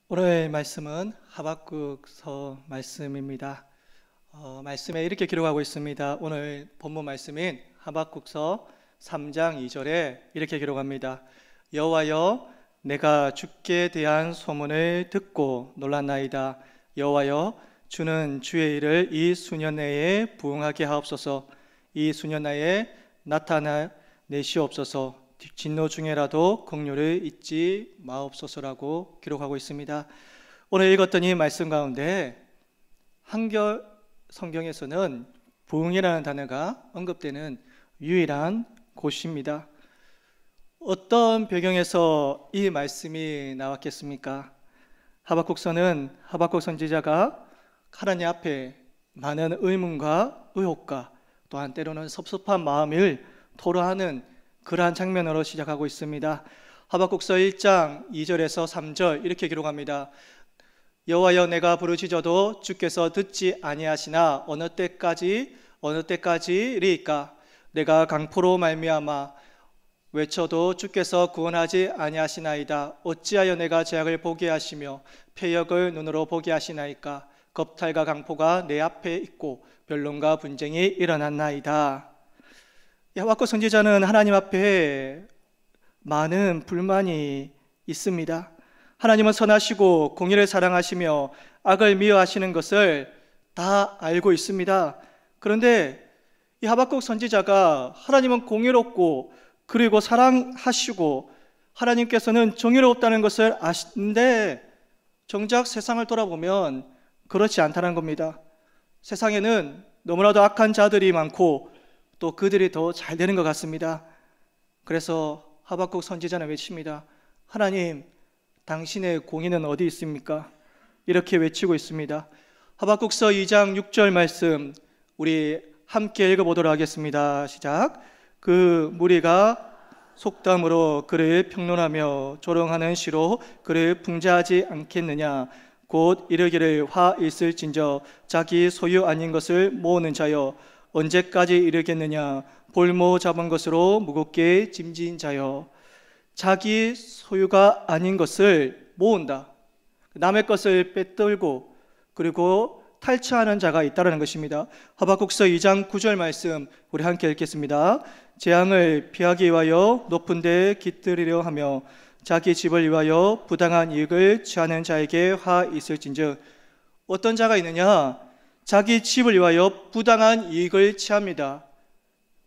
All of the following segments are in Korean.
오늘 말씀은 하박국서 말씀입니다. 말씀에 이렇게 기록하고 있습니다. 오늘 본문 말씀인 하박국서 3장 2절에 이렇게 기록합니다. 여호와여, 내가 주께 대한 소문을 듣고 놀랐나이다. 여호와여, 주는 주의 일을 이 수년 내에 부응하게 하옵소서. 이 수년 내에 나타나 내시옵소서. 진노 중에라도 긍휼을 잊지 마옵소서라고 기록하고 있습니다. 오늘 읽었던 이 말씀 가운데 한결 성경에서는 부응이라는 단어가 언급되는 유일한 곳입니다. 어떤 배경에서 이 말씀이 나왔겠습니까? 하박국서는 하박국 선지자가 하나님 앞에 많은 의문과 의혹과 또한 때로는 섭섭한 마음을 토로하는 그러한 장면으로 시작하고 있습니다. 하박국서 1장 2절에서 3절 이렇게 기록합니다. 여호와여, 내가 부르짖어도 주께서 듣지 아니하시나 어느 때까지리이까? 내가 강포로 말미암아 외쳐도 주께서 구원하지 아니하시나이다. 어찌하여 내가 죄악을 보게 하시며 패역을 눈으로 보게 하시나이까? 겁탈과 강포가 내 앞에 있고 변론과 분쟁이 일어났나이다. 하박국 선지자는 하나님 앞에 많은 불만이 있습니다. 하나님은 선하시고 공의를 사랑하시며 악을 미워하시는 것을 다 알고 있습니다. 그런데 이 하박국 선지자가 하나님은 공의롭고 그리고 사랑하시고 하나님께서는 정의롭다는 것을 아시는데 정작 세상을 돌아보면 그렇지 않다는 겁니다. 세상에는 너무나도 악한 자들이 많고 또 그들이 더 잘 되는 것 같습니다. 그래서 하박국 선지자는 외칩니다. 하나님, 당신의 공의는 어디 있습니까? 이렇게 외치고 있습니다. 하박국서 2장 6절 말씀 우리 함께 읽어보도록 하겠습니다. 시작. 그 무리가 속담으로 그를 평론하며 조롱하는 시로 그를 풍자하지 않겠느냐? 곧 이르기를 화 있을진저 자기 소유 아닌 것을 모으는 자여 언제까지 이르겠느냐? 볼모 잡은 것으로 무겁게 짐진 자여. 자기 소유가 아닌 것을 모은다. 남의 것을 빼들고 그리고 탈취하는 자가 있다는 것입니다. 하박국서 2장 9절 말씀 우리 함께 읽겠습니다. 재앙을 피하기 위하여 높은 데에 깃들이려 하며 자기 집을 위하여 부당한 이익을 취하는 자에게 화 있을진즉. 어떤 자가 있느냐? 자기 집을 위하여 부당한 이익을 취합니다.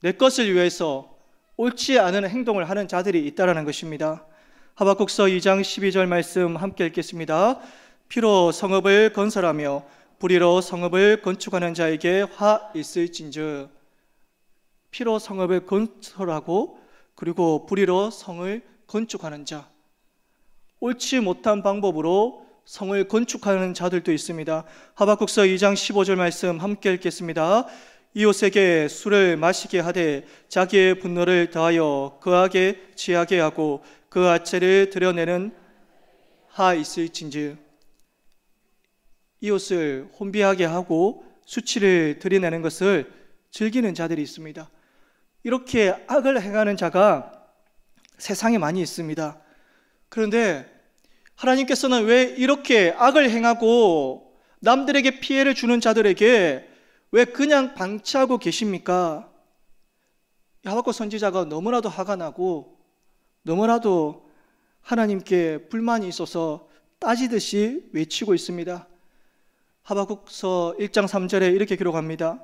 내 것을 위해서 옳지 않은 행동을 하는 자들이 있다는 것입니다. 하박국서 2장 12절 말씀 함께 읽겠습니다. 피로 성읍을 건설하며 불의로 성읍을 건축하는 자에게 화 있을진즉. 피로 성읍을 건설하고 그리고 불의로 성을 건축하는 자, 옳지 못한 방법으로 성을 건축하는 자들도 있습니다. 하박국서 2장 15절 말씀 함께 읽겠습니다. 이웃에게 술을 마시게 하되 자기의 분노를 더하여 그에게 취하게 하고 그 아체를 드러내는 하 있을진즉. 이웃을 혼비하게 하고 수치를 들이내는 것을 즐기는 자들이 있습니다. 이렇게 악을 행하는 자가 세상에 많이 있습니다. 그런데 하나님께서는 왜 이렇게 악을 행하고 남들에게 피해를 주는 자들에게 왜 그냥 방치하고 계십니까? 하박국 선지자가 너무나도 화가 나고 너무나도 하나님께 불만이 있어서 따지듯이 외치고 있습니다. 하박국서 1장 3절에 이렇게 기록합니다.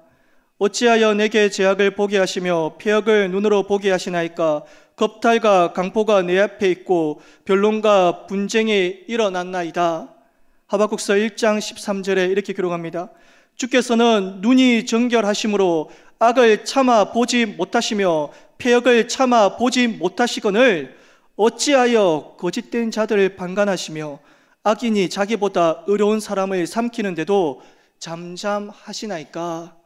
어찌하여 내게 죄악을 보게 하시며 패역을 눈으로 보게 하시나이까? 겁탈과 강포가 내 앞에 있고 변론과 분쟁이 일어났나이다. 하박국서 1장 13절에 이렇게 기록합니다. 주께서는 눈이 정결하심으로 악을 참아 보지 못하시며 패역을 참아 보지 못하시거늘 어찌하여 거짓된 자들을 방관하시며 악인이 자기보다 의로운 사람을 삼키는데도 잠잠하시나이까?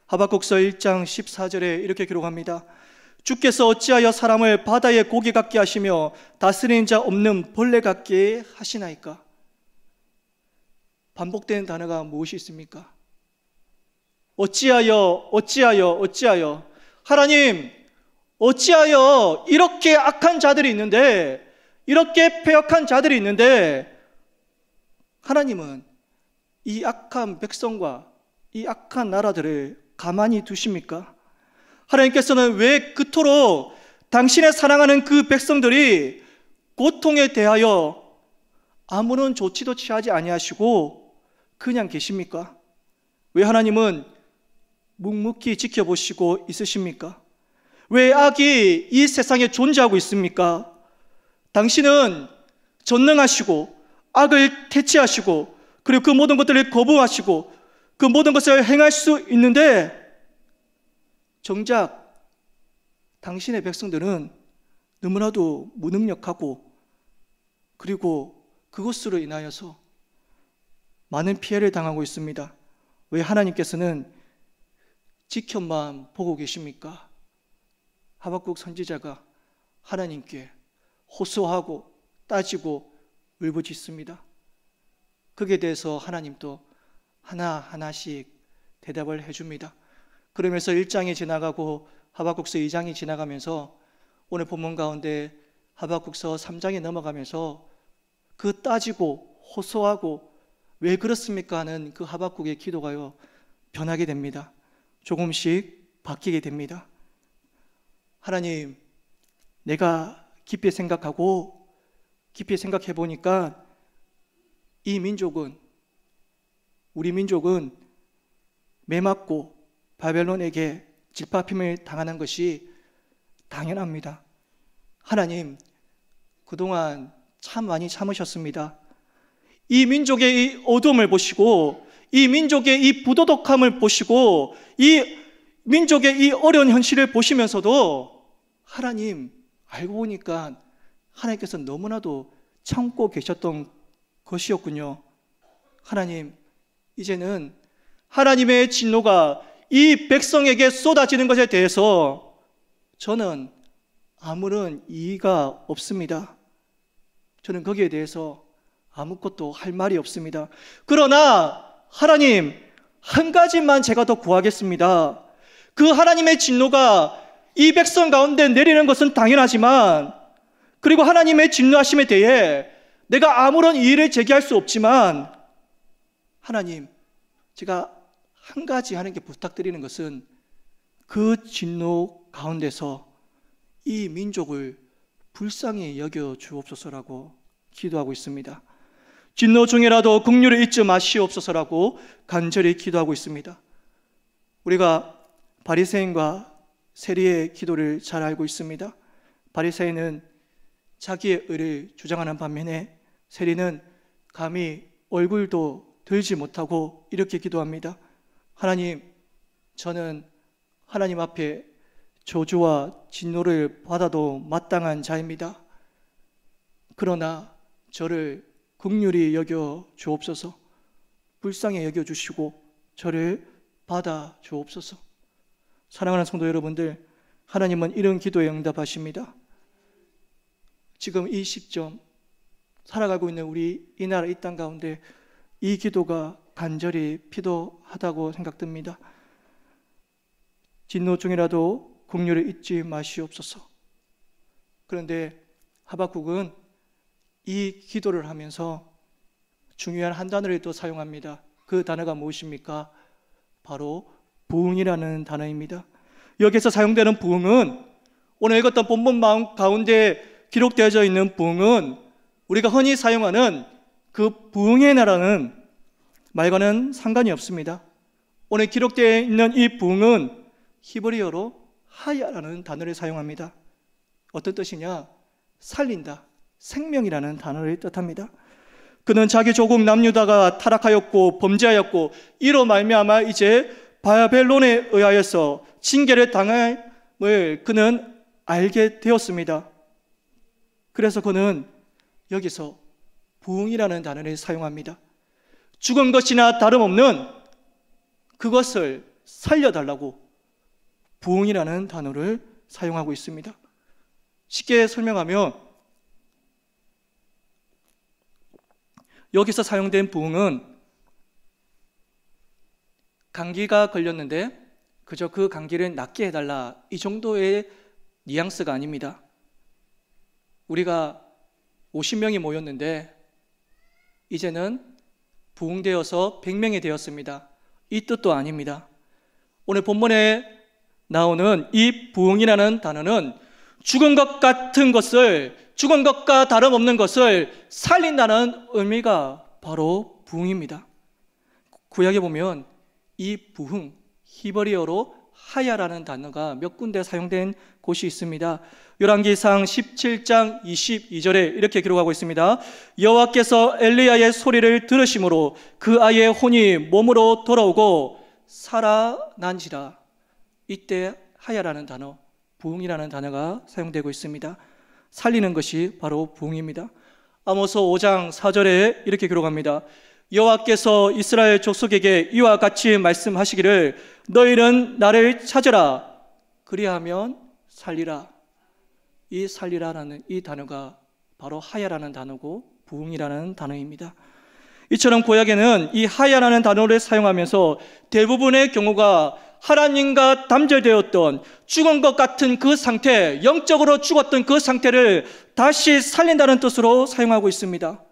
하박국서 1장 14절에 이렇게 기록합니다. 주께서 어찌하여 사람을 바다의 고기 같게 하시며 다스리는 자 없는 벌레 같게 하시나이까? 반복되는 단어가 무엇이 있습니까? 어찌하여 하나님, 어찌하여 이렇게 악한 자들이 있는데, 이렇게 패역한 자들이 있는데 하나님은 이 악한 백성과 이 악한 나라들을 가만히 두십니까? 하나님께서는 왜 그토록 당신의 사랑하는 그 백성들이 고통에 대하여 아무런 조치도 취하지 아니하시고 그냥 계십니까? 왜 하나님은 묵묵히 지켜보시고 있으십니까? 왜 악이 이 세상에 존재하고 있습니까? 당신은 전능하시고 악을 퇴치하시고 그리고 그 모든 것들을 거부하시고 그 모든 것을 행할 수 있는데 정작 당신의 백성들은 너무나도 무능력하고 그리고 그것으로 인하여서 많은 피해를 당하고 있습니다. 왜 하나님께서는 지켜만 보고 계십니까? 하박국 선지자가 하나님께 호소하고 따지고 울부짖습니다. 거기에 대해서 하나님도 하나하나씩 대답을 해줍니다. 그러면서 1장이 지나가고 하박국서 2장이 지나가면서 오늘 본문 가운데 하박국서 3장에 넘어가면서 그 따지고 호소하고 왜 그렇습니까 하는 그 하박국의 기도가요 변하게 됩니다. 조금씩 바뀌게 됩니다. 하나님, 내가 깊이 생각하고 깊이 생각해 보니까 우리 민족은 매맞고 바벨론에게 짓밟힘을 당하는 것이 당연합니다. 하나님, 그동안 참 많이 참으셨습니다. 이 민족의 이 어둠을 보시고 이 민족의 이 부도덕함을 보시고 이 민족의 이 어려운 현실을 보시면서도 하나님 알고 보니까 하나님께서 너무나도 참고 계셨던 것이었군요. 하나님, 이제는 하나님의 진노가 이 백성에게 쏟아지는 것에 대해서 저는 아무런 이의가 없습니다. 저는 거기에 대해서 아무것도 할 말이 없습니다. 그러나 하나님, 한 가지만 제가 더 구하겠습니다. 그 하나님의 진노가 이 백성 가운데 내리는 것은 당연하지만 그리고 하나님의 진노하심에 대해 내가 아무런 이의를 제기할 수 없지만 하나님, 제가 한 가지 하나님께 부탁드리는 것은 그 진노 가운데서 이 민족을 불쌍히 여겨 주옵소서라고 기도하고 있습니다. 진노 중이라도 긍휼을 잊지 마시옵소서라고 간절히 기도하고 있습니다. 우리가 바리새인과 세리의 기도를 잘 알고 있습니다. 바리새인은 자기의 의를 주장하는 반면에 세리는 감히 얼굴도 들지 못하고 이렇게 기도합니다. 하나님, 저는 하나님 앞에 저주와 진노를 받아도 마땅한 자입니다. 그러나 저를 긍휼히 여겨 주옵소서, 불쌍히 여겨 주시고 저를 받아 주옵소서. 사랑하는 성도 여러분들, 하나님은 이런 기도에 응답하십니다. 지금 이 시점 살아가고 있는 우리 이 나라 이 땅 가운데 이 기도가 간절히 필요하다고 생각됩니다. 진노 중이라도 긍휼을 잊지 마시옵소서. 그런데 하박국은 이 기도를 하면서 중요한 한 단어를 또 사용합니다. 그 단어가 무엇입니까? 바로 부흥이라는 단어입니다. 여기서 사용되는 부흥은 오늘 읽었던 본문 가운데 기록되어져 있는 부흥은 우리가 흔히 사용하는 그 부흥의 나라는 말과는 상관이 없습니다. 오늘 기록되어 있는 이 부흥은 히브리어로 하야라는 단어를 사용합니다. 어떤 뜻이냐? 살린다, 생명이라는 단어를 뜻합니다. 그는 자기 조국 남유다가 타락하였고 범죄하였고 이로 말미암아 이제 바벨론에 의하여서 징계를 당함을 그는 알게 되었습니다. 그래서 그는 여기서 부흥이라는 단어를 사용합니다. 죽은 것이나 다름없는 그것을 살려달라고 부흥이라는 단어를 사용하고 있습니다. 쉽게 설명하면 여기서 사용된 부흥은 감기가 걸렸는데 그저 그 감기를 낫게 해달라, 이 정도의 뉘앙스가 아닙니다. 우리가 50명이 모였는데 이제는 부흥되어서 100명이 되었습니다. 이 뜻도 아닙니다. 오늘 본문에 나오는 이 부흥이라는 단어는 죽은 것 같은 것을, 죽은 것과 다름없는 것을 살린다는 의미가 바로 부흥입니다. 구약에 보면 이 부흥, 히브리어로 하야라는 단어가 몇 군데 사용된 곳이 있습니다. 열왕기상 17장 22절에 이렇게 기록하고 있습니다. 여호와께서 엘리야의 소리를 들으심으로 그 아이의 혼이 몸으로 돌아오고 살아난지라. 이때 하야라는 단어, 부흥이라는 단어가 사용되고 있습니다. 살리는 것이 바로 부흥입니다. 아모스 5장 4절에 이렇게 기록합니다. 여호와께서 이스라엘 족속에게 이와 같이 말씀하시기를 너희는 나를 찾으라 그리하면 살리라. 이 살리라라는 이 단어가 바로 하야라는 단어고 부흥이라는 단어입니다. 이처럼 구약에는 이 하야라는 단어를 사용하면서 대부분의 경우가 하나님과 단절되었던 죽은 것 같은 그 상태, 영적으로 죽었던 그 상태를 다시 살린다는 뜻으로 사용하고 있습니다.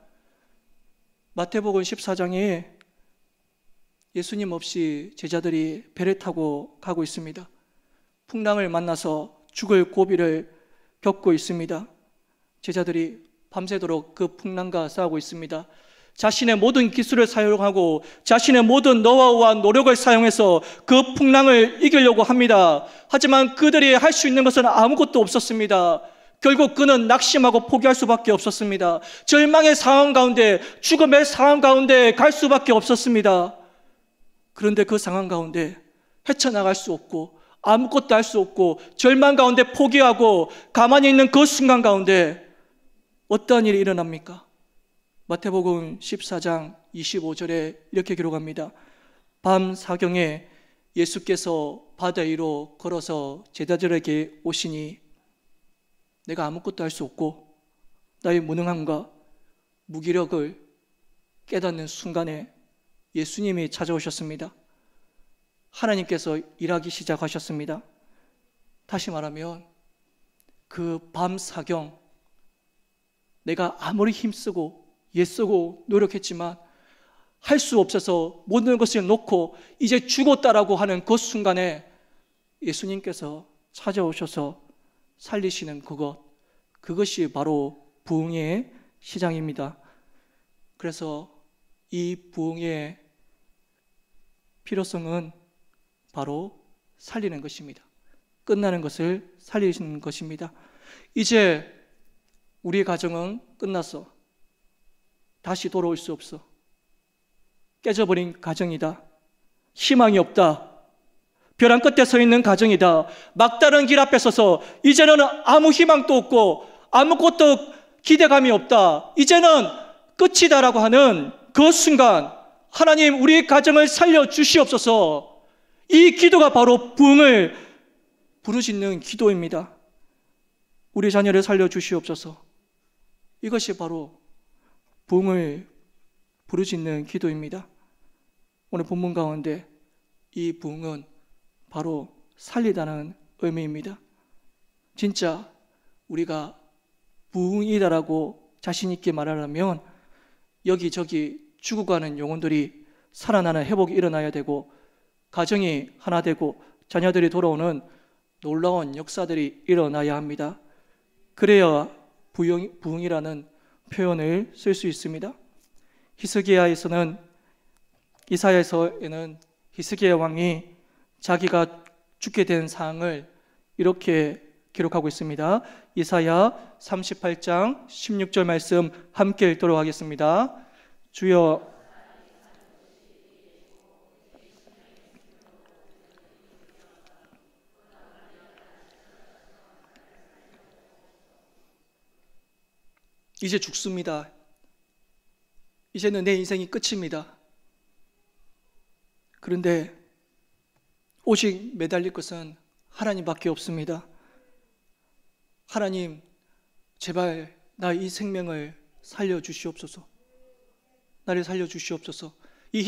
마태복음 14장에 예수님 없이 제자들이 배를 타고 가고 있습니다. 풍랑을 만나서 죽을 고비를 겪고 있습니다. 제자들이 밤새도록 그 풍랑과 싸우고 있습니다. 자신의 모든 기술을 사용하고 자신의 모든 노하우와 노력을 사용해서 그 풍랑을 이기려고 합니다. 하지만 그들이 할 수 있는 것은 아무것도 없었습니다. 결국 그는 낙심하고 포기할 수밖에 없었습니다. 절망의 상황 가운데, 죽음의 상황 가운데 갈 수밖에 없었습니다. 그런데 그 상황 가운데 헤쳐나갈 수 없고 아무것도 할 수 없고 절망 가운데 포기하고 가만히 있는 그 순간 가운데 어떠한 일이 일어납니까? 마태복음 14장 25절에 이렇게 기록합니다. 밤 사경에 예수께서 바다 위로 걸어서 제자들에게 오시니 내가 아무것도 할 수 없고 나의 무능함과 무기력을 깨닫는 순간에 예수님이 찾아오셨습니다. 하나님께서 일하기 시작하셨습니다. 다시 말하면 그 밤 사경, 내가 아무리 힘쓰고 애쓰고 노력했지만 할 수 없어서 모든 것을 놓고 이제 죽었다라고 하는 그 순간에 예수님께서 찾아오셔서 살리시는 그것이 바로 부흥의 시작입니다. 그래서 이 부흥의 필요성은 바로 살리는 것입니다. 끝나는 것을 살리시는 것입니다. 이제 우리의 가정은 끝났어. 다시 돌아올 수 없어. 깨져버린 가정이다. 희망이 없다. 벼랑 끝에 서 있는 가정이다. 막다른 길 앞에 서서 이제는 아무 희망도 없고 아무것도 기대감이 없다. 이제는 끝이다라고 하는 그 순간 하나님 우리 가정을 살려주시옵소서. 이 기도가 바로 부흥을 부르짖는 기도입니다. 우리 자녀를 살려주시옵소서. 이것이 바로 부흥을 부르짖는 기도입니다. 오늘 본문 가운데 이 부흥은 바로 살리다는 의미입니다. 진짜 우리가 부흥이다라고 자신 있게 말하려면 여기저기 죽어가는 영혼들이 살아나는 회복이 일어나야 되고 가정이 하나 되고 자녀들이 돌아오는 놀라운 역사들이 일어나야 합니다. 그래야 부흥이라는 표현을 쓸 수 있습니다. 이사야에는 히스기야 왕이 자기가 죽게 된 상황을 이렇게 기록하고 있습니다. 이사야 38장 16절 말씀 함께 읽도록 하겠습니다. 주여 이제 죽습니다. 이제는 내 인생이 끝입니다. 그런데 오직 매달릴 것은 하나님밖에 없습니다. 하나님, 제발 나 이 생명을 살려주시옵소서. 나를 살려주시옵소서. 이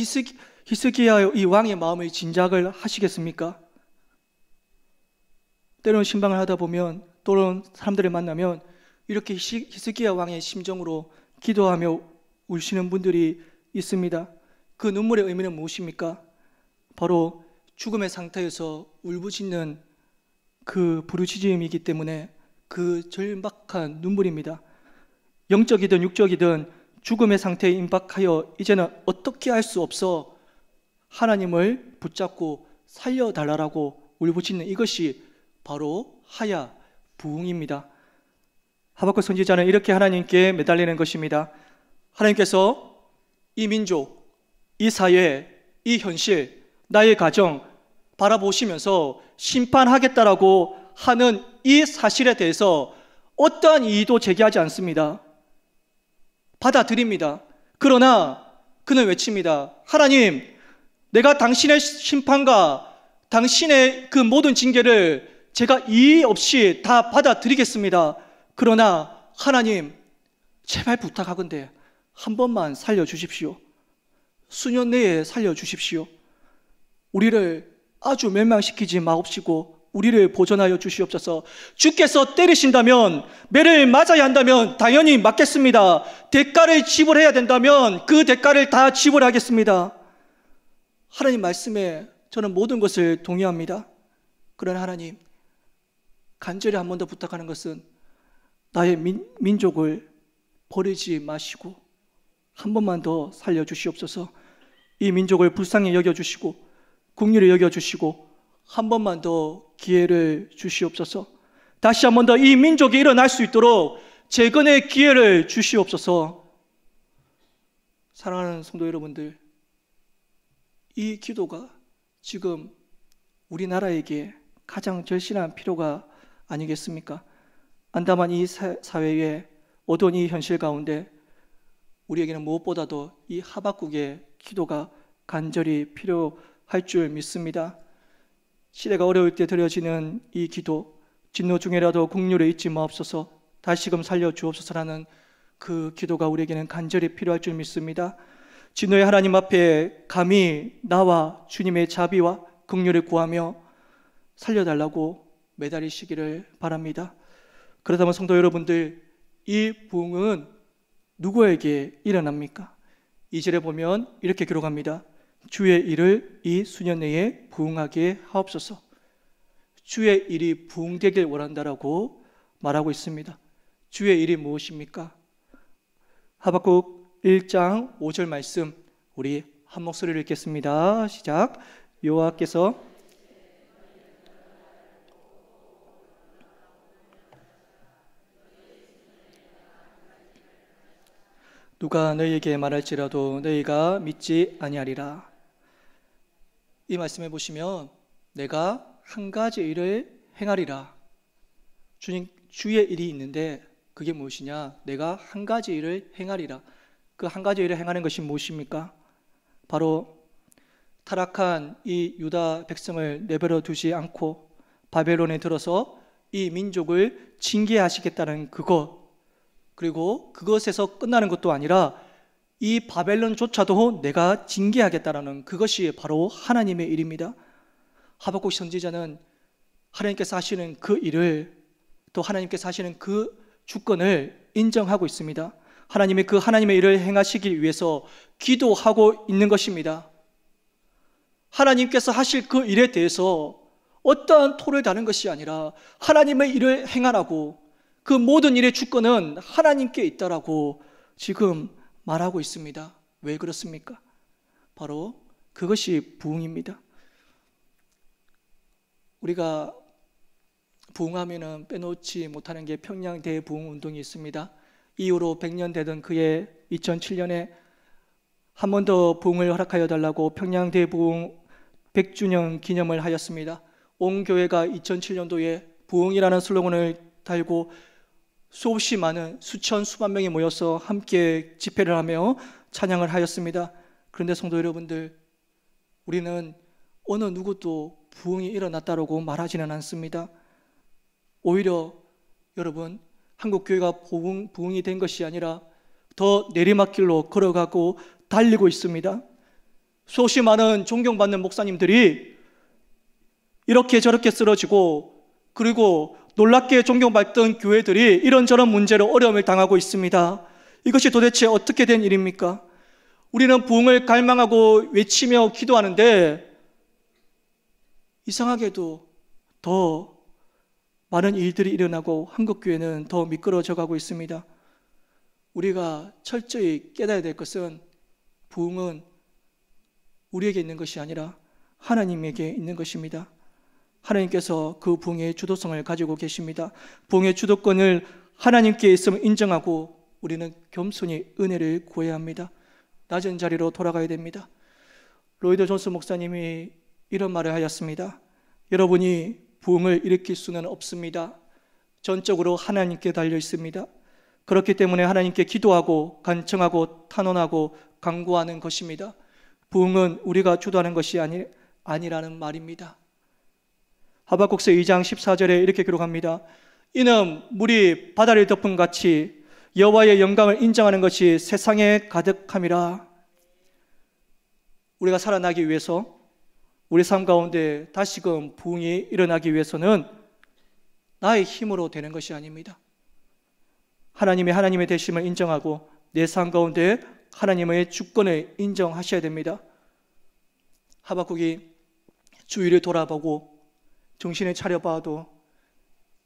히스기야 이 왕의 마음의 진작을 하시겠습니까? 때로는 신방을 하다 보면 또는 사람들을 만나면 이렇게 히스기야 왕의 심정으로 기도하며 울시는 분들이 있습니다. 그 눈물의 의미는 무엇입니까? 바로 죽음의 상태에서 울부짖는 그 부르짖음이기 때문에 그 절박한 눈물입니다. 영적이든 육적이든 죽음의 상태에 임박하여 이제는 어떻게 할 수 없어 하나님을 붙잡고 살려달라고 울부짖는 이것이 바로 하야 부흥입니다. 하박국 선지자는 이렇게 하나님께 매달리는 것입니다. 하나님께서 이 민족, 이 사회, 이 현실, 나의 가정 바라보시면서 심판하겠다라고 하는 이 사실에 대해서 어떠한 이의도 제기하지 않습니다. 받아들입니다. 그러나 그는 외칩니다. 하나님, 내가 당신의 심판과 당신의 그 모든 징계를 제가 이의 없이 다 받아들이겠습니다. 그러나 하나님, 제발 부탁하건대 한 번만 살려주십시오. 수년 내에 살려주십시오. 우리를 아주 멸망시키지 마옵시고 우리를 보존하여 주시옵소서. 주께서 때리신다면, 매를 맞아야 한다면 당연히 맞겠습니다. 대가를 지불해야 된다면 그 대가를 다 지불하겠습니다. 하나님 말씀에 저는 모든 것을 동의합니다. 그러나 하나님, 간절히 한 번 더 부탁하는 것은 나의 민족을 버리지 마시고 한 번만 더 살려주시옵소서. 이 민족을 불쌍히 여겨주시고 긍휼히 여겨주시고 한 번만 더 기회를 주시옵소서. 다시 한 번 더 이 민족이 일어날 수 있도록 재건의 기회를 주시옵소서. 사랑하는 성도 여러분들, 이 기도가 지금 우리나라에게 가장 절실한 필요가 아니겠습니까? 안담한 이 사회의 어두운 이 현실 가운데 우리에게는 무엇보다도 이 하박국의 기도가 간절히 필요할 줄 믿습니다. 시대가 어려울 때 드려지는 이 기도, 진노 중에라도 긍휼을 잊지 마옵소서, 다시금 살려주옵소서라는 그 기도가 우리에게는 간절히 필요할 줄 믿습니다. 진노의 하나님 앞에 감히 나와 주님의 자비와 긍휼을 구하며 살려달라고 매달리시기를 바랍니다. 그렇다면 성도 여러분들, 이 부흥은 누구에게 일어납니까? 2절에 보면 이렇게 기록합니다. 주의 일을 이 수년 내에 부흥하게 하옵소서. 주의 일이 부흥되길 원한다라고 말하고 있습니다. 주의 일이 무엇입니까? 하박국 1장 5절 말씀 우리 한 목소리를 읽겠습니다. 시작. 여호와께서 누가 너희에게 말할지라도 너희가 믿지 아니하리라. 이 말씀해 보시면 내가 한 가지 일을 행하리라. 주의 일이 있는데 그게 무엇이냐? 내가 한 가지 일을 행하리라. 그 한 가지 일을 행하는 것이 무엇입니까? 바로 타락한 이 유다 백성을 내버려 두지 않고 바벨론에 들어서 이 민족을 징계하시겠다는 그것, 그리고 그것에서 끝나는 것도 아니라 이 바벨론조차도 내가 징계하겠다라는 그것이 바로 하나님의 일입니다. 하박국 선지자는 하나님께서 하시는 그 일을, 또 하나님께서 하시는 그 주권을 인정하고 있습니다. 하나님의 그 하나님의 일을 행하시기 위해서 기도하고 있는 것입니다. 하나님께서 하실 그 일에 대해서 어떠한 토를 다는 것이 아니라 하나님의 일을 행하라고, 그 모든 일의 주권은 하나님께 있다라고 지금 말하고 있습니다. 왜 그렇습니까? 바로 그것이 부흥입니다. 우리가 부흥하면은 빼놓지 못하는 게 평양 대부흥 운동이 있습니다. 이후로 100년 되던 그해 2007년에 한 번 더 부흥을 허락하여 달라고 평양 대부흥 100주년 기념을 하였습니다. 온 교회가 2007년도에 부흥이라는 슬로건을 달고 수없이 많은 수천 수만 명이 모여서 함께 집회를 하며 찬양을 하였습니다. 그런데 성도 여러분들, 우리는 어느 누구도 부흥이 일어났다고 말하지는 않습니다. 오히려 여러분, 한국교회가 부흥이 된 것이 아니라 더 내리막길로 걸어가고 달리고 있습니다. 수없이 많은 존경받는 목사님들이 이렇게 저렇게 쓰러지고, 그리고 놀랍게 존경받던 교회들이 이런저런 문제로 어려움을 당하고 있습니다. 이것이 도대체 어떻게 된 일입니까? 우리는 부흥을 갈망하고 외치며 기도하는데 이상하게도 더 많은 일들이 일어나고 한국교회는 더 미끄러져 가고 있습니다. 우리가 철저히 깨달아야 될 것은 부흥은 우리에게 있는 것이 아니라 하나님에게 있는 것입니다. 하나님께서 그 부흥의 주도성을 가지고 계십니다. 부흥의 주도권을 하나님께 있음을 인정하고 우리는 겸손히 은혜를 구해야 합니다. 낮은 자리로 돌아가야 됩니다. 로이드 존스 목사님이 이런 말을 하였습니다. 여러분이 부흥을 일으킬 수는 없습니다. 전적으로 하나님께 달려 있습니다. 그렇기 때문에 하나님께 기도하고 간청하고 탄원하고 간구하는 것입니다. 부흥은 우리가 주도하는 것이 아니라는 말입니다. 하박국서 2장 14절에 이렇게 기록합니다. 이는 물이 바다를 덮은 같이 여호와의 영광을 인정하는 것이 세상에 가득함이라. 우리가 살아나기 위해서 우리 삶 가운데 다시금 부흥이 일어나기 위해서는 나의 힘으로 되는 것이 아닙니다. 하나님의 되심을 인정하고 내 삶 가운데 하나님의 주권을 인정하셔야 됩니다. 하박국이 주위를 돌아보고 정신을 차려봐도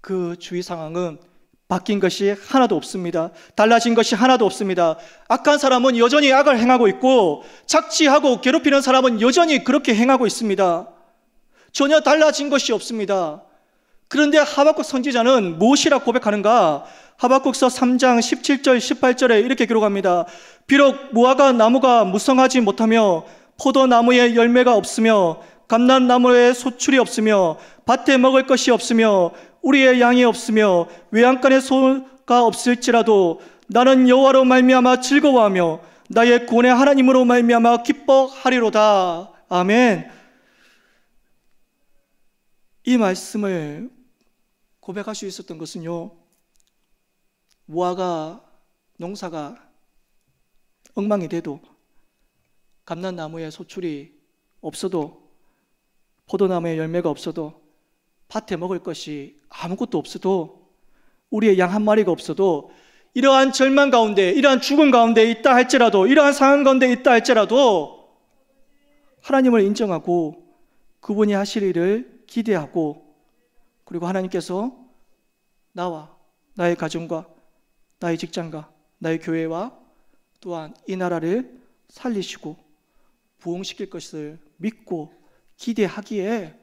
그 주위 상황은 바뀐 것이 하나도 없습니다. 달라진 것이 하나도 없습니다. 악한 사람은 여전히 악을 행하고 있고 착취하고 괴롭히는 사람은 여전히 그렇게 행하고 있습니다. 전혀 달라진 것이 없습니다. 그런데 하박국 선지자는 무엇이라 고백하는가? 하박국서 3장 17절 18절에 이렇게 기록합니다. 비록 무화과 나무가 무성하지 못하며 포도나무에 열매가 없으며 감람나무에 소출이 없으며 밭에 먹을 것이 없으며 우리의 양이 없으며 외양간에 소가 없을지라도 나는 여호와로 말미암아 즐거워하며 나의 구원의 하나님으로 말미암아 기뻐하리로다. 아멘. 이 말씀을 고백할 수 있었던 것은요, 무화과 농사가 엉망이 돼도 감람나무에 소출이 없어도 포도나무에 열매가 없어도 밭에 먹을 것이 아무것도 없어도 우리의 양 한 마리가 없어도 이러한 절망 가운데 이러한 죽음 가운데 있다 할지라도 이러한 상황 가운데 있다 할지라도 하나님을 인정하고 그분이 하실 일을 기대하고 그리고 하나님께서 나와 나의 가정과 나의 직장과 나의 교회와 또한 이 나라를 살리시고 부흥시킬 것을 믿고 기대하기에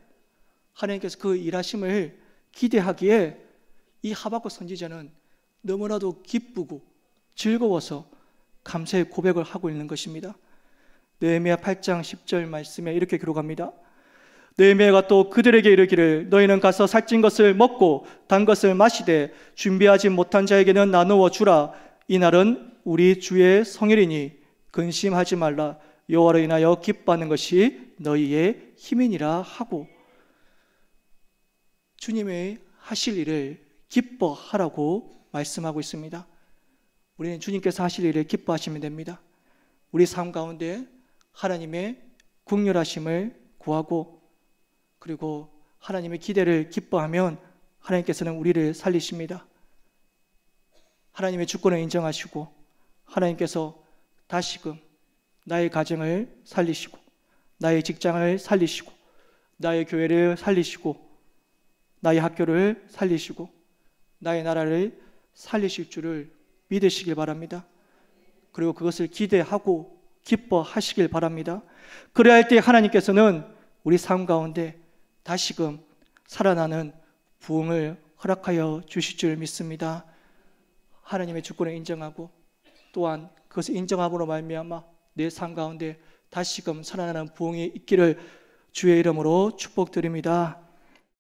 하나님께서 그 일하심을 기대하기에 이 하박국 선지자는 너무나도 기쁘고 즐거워서 감사의 고백을 하고 있는 것입니다. 느헤미야 8장 10절 말씀에 이렇게 기록합니다. 느헤미야가 또 그들에게 이르기를 너희는 가서 살찐 것을 먹고 단 것을 마시되 준비하지 못한 자에게는 나누어 주라. 이날은 우리 주의 성일이니 근심하지 말라. 여호와로 인하여 기뻐하는 것이 너희의 힘이니라 하고 주님의 하실 일을 기뻐하라고 말씀하고 있습니다. 우리는 주님께서 하실 일을 기뻐하시면 됩니다. 우리 삶 가운데 하나님의 긍휼하심을 구하고 그리고 하나님의 기대를 기뻐하면 하나님께서는 우리를 살리십니다. 하나님의 주권을 인정하시고 하나님께서 다시금 나의 가정을 살리시고 나의 직장을 살리시고 나의 교회를 살리시고 나의 학교를 살리시고 나의 나라를 살리실 줄을 믿으시길 바랍니다. 그리고 그것을 기대하고 기뻐하시길 바랍니다. 그래야 할 때 하나님께서는 우리 삶 가운데 다시금 살아나는 부흥을 허락하여 주실 줄 믿습니다. 하나님의 주권을 인정하고 또한 그것을 인정함으로 말미암아 내 삶 가운데 다시금 살아나는 부흥이 있기를 주의 이름으로 축복드립니다.